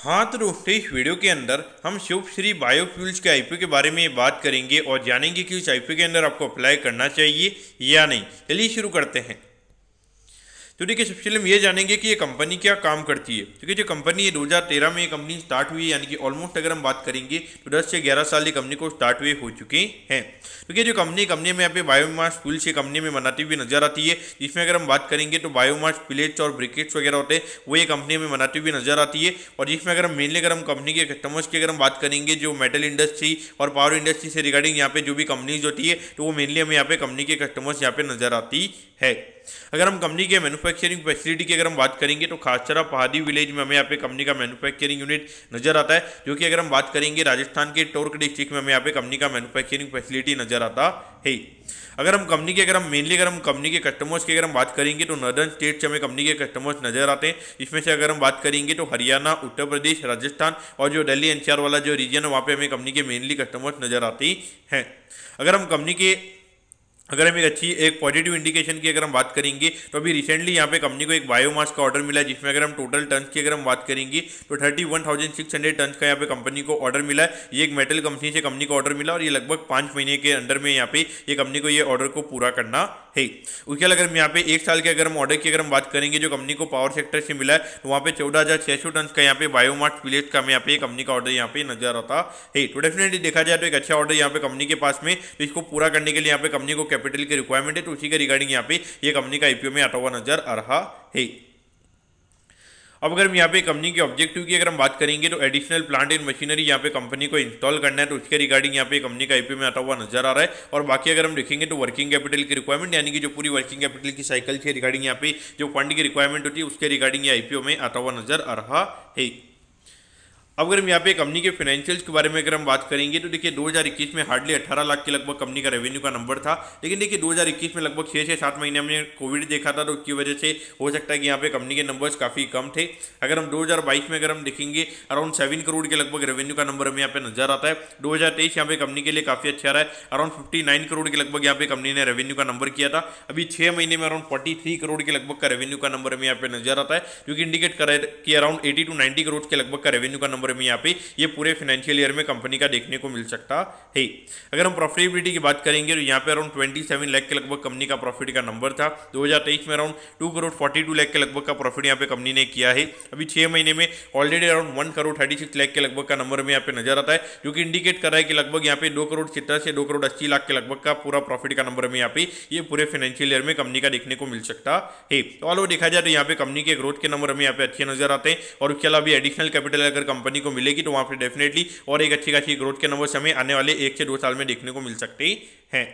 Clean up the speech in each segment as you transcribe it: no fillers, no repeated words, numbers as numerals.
हाँ तो दोस्तों इस वीडियो के अंदर हम शुभ श्री बायोफ्यूल्स के आईपीओ के बारे में बात करेंगे और जानेंगे कि उस आईपीओ के अंदर आपको अप्लाई करना चाहिए या नहीं। चलिए शुरू करते हैं। तो देखिए सबसे पहले हम ये जानेंगे कि ये कंपनी क्या काम करती है। क्योंकि जो कंपनी है 2013 में ये कंपनी स्टार्ट हुई है, यानी कि ऑलमोस्ट अगर हम बात करेंगे तो 10 से 11 साल ये कंपनी को स्टार्ट हुए हो चुके हैं। क्योंकि जो कंपनी में यहाँ पे बायोमास फ्यूल्स ये कंपनी में बनाती हुई नजर आती है, जिसमें अगर हम बात करेंगे तो बायोमास पिलेट्स और ब्रिकेट्स वगैरह होते हैं वो ये कंपनी में बनाती हुई नजर आती है। और जिसमें अगर हम मेनली अगर हम कंपनी के कस्टमर्स की अगर हम बात करेंगे जो मेटल इंडस्ट्री और पावर इंडस्ट्री से रिगार्डिंग यहाँ पे जो भी कंपनीज होती है तो वो मेनली हमें यहाँ पे कंपनी के कस्टमर्स यहाँ पे नजर आती है। अगर हम कंपनी के मैन्युफैक्चरिंग फैसिलिटी की अगर हम बात करेंगे तो खासरा पहाड़ी विलेज में हमें यहाँ पे कंपनी का मैन्युफैक्चरिंग यूनिट नजर आता है, जो कि अगर हम बात करेंगे राजस्थान के टोर्क डिस्ट्रिक्ट में हमें यहाँ पे कंपनी का मैन्युफैक्चरिंग फैसिलिटी नजर आता है। अगर हम कंपनी के अगर हम कंपनी के कस्टमर्स की अगर हम बात करेंगे तो नॉर्दर्न स्टेट से हमें कंपनी के कस्टमर्स नजर आते हैं। इसमें से अगर हम बात करेंगे तो हरियाणा, उत्तर प्रदेश, राजस्थान और जो दिल्ली एनसीआर वाला जो रीजन है वहाँ पे हमें कंपनी के मेनली कस्टमर्स नजर आती हैं। अगर हम एक पॉजिटिव इंडिकेशन की अगर हम बात करेंगे तो अभी रिसेंटली यहाँ पे कंपनी को एक बायोमास का ऑर्डर मिला है, जिसमें अगर हम टोटल टन्स की अगर हम बात करेंगे तो 31,600 टन्स का यहाँ पे कंपनी को ऑर्डर मिला है। ये एक मेटल कंपनी से कंपनी को ऑर्डर मिला और ये लगभग 5 महीने के अंडर में यहाँ पे ये कंपनी को ये ऑर्डर को पूरा करना है। उसके अगर हम यहाँ पे 1 साल के अगर हम ऑर्डर की अगर हम बात करेंगे जो कंपनी को पावर सेक्टर से मिला है तो वहाँ पे 14,600 टन का यहाँ पे बायोमास पिलेट्स का हमें यहाँ पे कंपनी का ऑर्डर यहाँ पे नजर आता है। तो डेफिनेटली देखा जाए तो एक अच्छा ऑर्डर यहाँ पे कंपनी के पास में, तो इसको पूरा करने के लिए यहाँ पे कंपनी को कैपिटल की रिक्वायरमेंट है, तो उसी के रिगार्डिंग यहाँ पे ये कंपनी का आईपीओ में आता हुआ नजर आ रहा है। अब अगर हम यहाँ पे कंपनी के ऑब्जेक्टिव की अगर हम बात करेंगे तो एडिशनल प्लांट एंड मशीनरी यहाँ पे कंपनी को इंस्टॉल करना है, तो उसके रिगार्डिंग यहाँ पे कंपनी का आईपीओ में आता हुआ नजर आ रहा है। और बाकी अगर हम देखेंगे तो वर्किंग कैपिटल की रिक्वायरमेंट, यानी कि जो पूरी वर्किंग कैपिटल की साइकिल के रिगार्डिंग यहाँ पे जो फंड की रिक्वायरमेंट होती है उसके रिगार्डिंग ये आईपीओ में आता हुआ नजर आ रहा है। अब अगर हम यहाँ पे कंपनी के फाइनेंशियल्स के बारे में अगर हम बात करेंगे तो देखिए 2021 में हार्डली 18 लाख के लगभग कंपनी का रेवेन्यू का नंबर था, लेकिन देखिए 2021 में लगभग 6 से 7 महीने हमने कोविड देखा था, तो उसकी वजह से हो सकता है कि यहाँ पे कंपनी के नंबर्स काफ़ी कम थे। अगर हम 2022 में अगर हम देखेंगे अराउंड 7 करोड़ के लगभग रेवेन्यू का नंबर हमें यहाँ पे नजर आता है। 2023 यहाँ पे कंपनी के लिए काफ़ी अच्छा रहा है, अराउंड 59 करोड़ के लगभग यहाँ पे कंपनी ने रेवेन्यू का नंबर किया था। अभी 6 महीने में अराउंड 43 करोड़ के लगभग का रेवेन्यू का नंबर हमें यहाँ पे नजर आता है, जो कि इंडिकेट कर रहा है कि अराउंड 80 to 90 करोड़ के लगभग का रेवेन्यू का नंबर हमें यहाँ पे ये पूरे फाइनेंशियल ईयर में कंपनी का देखने को मिल सकता है। अगर हम प्रॉफिटेबिलिटी की बात करेंगे तो यहाँ पे अराउंड 27 लाख के लगभग कंपनी का प्रॉफिट का नंबर था। 2023 में अराउंड 2 करोड़ 42 लाख के लगभग का प्रॉफिट यहाँ पे कंपनी ने किया है। अभी 6 महीने में ऑलरेडी अराउंड 1 करोड़ 36 लाख के लगभग का नंबर में यहाँ पे नजर आता है, जो कि इंडिकेट कर रहा है कि लगभग यहाँ पे 2 करोड़ 70 से 2 करोड़ 80 लाख के लगभग का पूरा प्रॉफिट का नंबर में यहाँ पे ये पूरे फाइनेंशियल ईयर में कंपनी का देखने को मिल सकता है। तो ऑल ओवर देखा जाए तो यहाँ पे कंपनी के ग्रोथ के नंबर हमें यहाँ पे अच्छे नजर आते हैं, और उसके अलावा एडिशनल कैपिटल अगर कंपनी को मिलेगी तो वहाँ पे डेफिनेटली और एक अच्छी खासी ग्रोथ के नंबर हमें आने वाले 1 से 2 साल में देखने को मिल सकते हैं।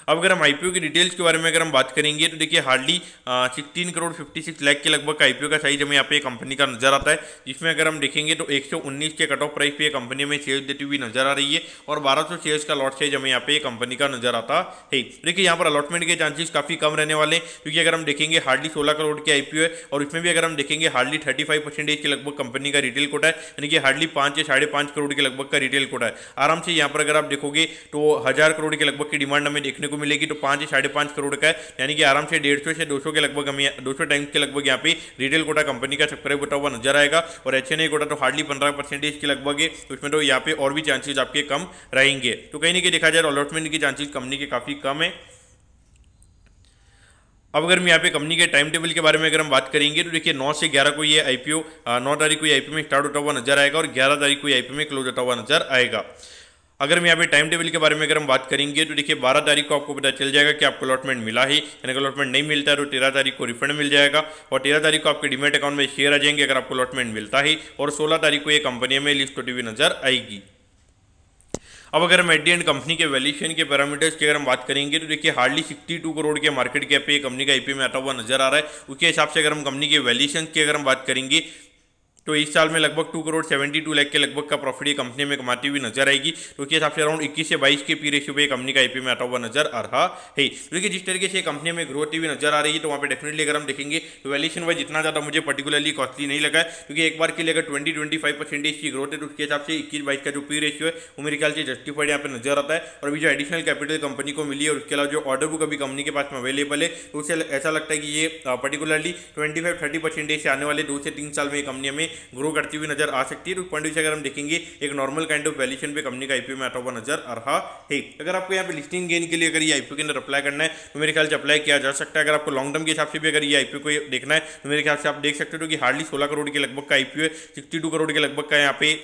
अब अगर हम आईपीओ की डिटेल्स के बारे में अगर हम बात करेंगे तो देखिए हार्डली 16 करोड़ 56 लाख के लगभग का आईपीओ का साइज हमें यहाँ पे कंपनी का नजर आता है, जिसमें अगर हम देखेंगे तो 119 के कट ऑफ प्राइस पे कंपनी में शेयर्स देती हुई नजर आ रही है, और 1200 शेयर्स का लॉट साइज हमें यहाँ पे कंपनी का नजर आता है। देखिए यहाँ पर अलॉटमेंट के चांसेस काफी कम रहने वाले हैं, क्योंकि अगर हम देखेंगे हार्डली 16 करोड़ के आईपीओ है, और उसमें भी अगर हम देखेंगे हार्डली 35% के लगभग कंपनी का रिटेल कोटा है, यानी कि हार्डली 5 से 5.5 करोड़ के लगभग का रिटेल कोटा है। आराम से यहाँ पर अगर आप देखोगे तो 1000 करोड़ के लगभग की डिमांड हमें देखने को मिलेगी, तो 5 से 5.5 करोड़ का है, यानी कि आराम से 150 से 200 के लगभग हमें 200 टाइम्स के लगभग यहाँ पे रिटेल कोटा कंपनी का सब्सक्राइब होता हुआ नजर आएगा। और एचएनआई कोटा तो हार्डली 15% के लगभग है, तो उसमें तो यहाँ पे और भी चांसेस आपके कम रहेंगे। तो कहीं ना कहीं देखा जाए अलॉटमेंट की चांसेस कंपनी के काफी कम है। अब अगर हम यहाँ पे कंपनी के टाइम टेबल के बारे में अगर हम बात करेंगे तो देखिए 9 से 11 को ये आईपीओ 9 तारीख को ये आईपीओ में स्टार्ट होता हुआ नजर आएगा, और 11 तारीख को ये आईपीओ में क्लोज होता हुआ नजर आएगा। अगर हम यहाँ पे टाइम टेबल के बारे में अगर हम बात करेंगे तो देखिए 12 तारीख को आपको पता चल जाएगा कि आपको अलॉटमेंट मिला है, यानी अलॉटमेंट नहीं मिलता है तो 13 तारीख को रिफंड मिल जाएगा, और 13 तारीख को आपके डीमैट अकाउंट में शेयर आ जाएंगे अगर आपको अलॉटमेंट मिलता है, और 16 तारीख को ये कंपनी में लिस्ट होती हुई नजर आएगी। अब अगर हम एट दी एंड कंपनी के वैल्यूएशन के पैरामीटर्स की अगर हम बात करेंगे तो देखिए हार्डली 62 करोड़ के मार्केट कैप पे कंपनी का आईपीओ में आता हुआ नजर आ रहा है। उसके हिसाब से अगर हम कंपनी के वैल्यूएशन की अगर हम बात करेंगे तो इस साल में लगभग 2 करोड़ 72 लाख के लगभग का प्रॉफिट ये कंपनी में कमाती हुई नजर आएगी, तो उसके हिसाब से अराउंड 21 से 22 के पी रेशियो पे कंपनी का आईपीओ में आता हुआ नजर आ रहा है। क्योंकि जिस तरीके से कंपनी में ग्रोथ हुई नजर आ रही है तो वहाँ पे डेफिनेटली अगर हम देखेंगे तो वैल्यूएशन वाइज इतना ज़्यादा मुझे पर्टिकुलरली कॉस्टली नहीं लगा है, क्योंकि एक बार के लिए अगर 20-25% की ग्रोथ है तो उसके हिसाब से 21-22 का जो पी रेशियो है वो मेरे ख्याल से जस्टिफाइड यहाँ पे नजर आता है। और अभी जो एडिशनल कैपिटल कंपनी को मिली है और उसके अलावा जो ऑर्डर बुक अभी कंपनी के पास में अवेलेबल है तो उससे ऐसा लगता है कि ये पर्टिकुलरली 25-30% से आने वाले 2 से 3 साल में कंपनी में ग्रो करती हुई नजर आ सकती है। तो पॉइंट से अगर हम देखेंगे एक नॉर्मल काइंड ऑफ वैल्यूएशन पे कंपनी का आईपीओ में आता हुआ नजर आ रहा है। अगर आपको यहाँ पे लिस्टिंग गेन के लिए अगर ये आईपीओ के अंदर अप्लाई करना है तो मेरे ख्याल से अप्लाई किया जा सकता है। अगर आपको लॉन्ग टर्म के हिसाब से भी अगर ये आईपीओ को देखना है तो मेरे ख्याल से आप देख सकते हो कि हार्डली 16 करोड़ के लगभग का आईपीओ है, 62 करोड़ के लगभग का यहाँ पे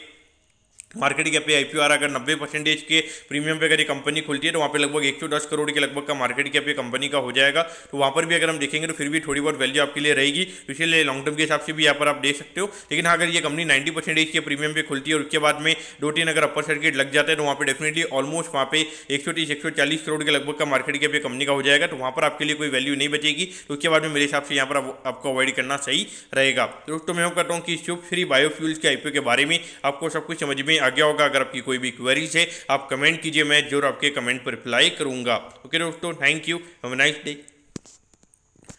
मार्केट कैप पे आईपीओ आ रहा है। अगर 90% के प्रीमियम पे अगर ये कंपनी खुलती है तो वहाँ पे लगभग 110 करोड़ के लगभग का मार्केट कैप ये कंपनी का हो जाएगा। तो वहाँ पर भी अगर हम देखेंगे तो फिर भी थोड़ी बहुत वैल्यू आपके लिए रहेगी, तो इसलिए लॉन्ग टर्म के हिसाब से भी यहाँ पर आप देख सकते हो। लेकिन हाँ, अगर ये कंपनी 90% के प्रीमियम पे खुलती है और उसके बाद में 2-3 अगर अपर सर्किट लग जाता है तो वहाँ पर डेफिनेटली ऑलमोस्ट वहाँ पे 130-140 करोड़ के लगभग का मार्केट कैप ये कंपनी का हो जाएगा। तो वहाँ पर आपके लिए कोई वैल्यू नहीं बचेगी, तो उसके बाद में मेरे हिसाब से यहाँ पर आपको अवॉइड करना सही रहेगा। तो दोस्तों मैं कहता हूँ कि शुभ श्री बायोफ्यूल्स के आईपीओ के बारे में आपको सब कुछ समझ में आ गया होगा। अगर कोई भी क्वेरीज है आप कमेंट कीजिए, मैं जरूर आपके कमेंट पर रिप्लाई करूंगा। ओके दोस्तों, thank you, have a nice day.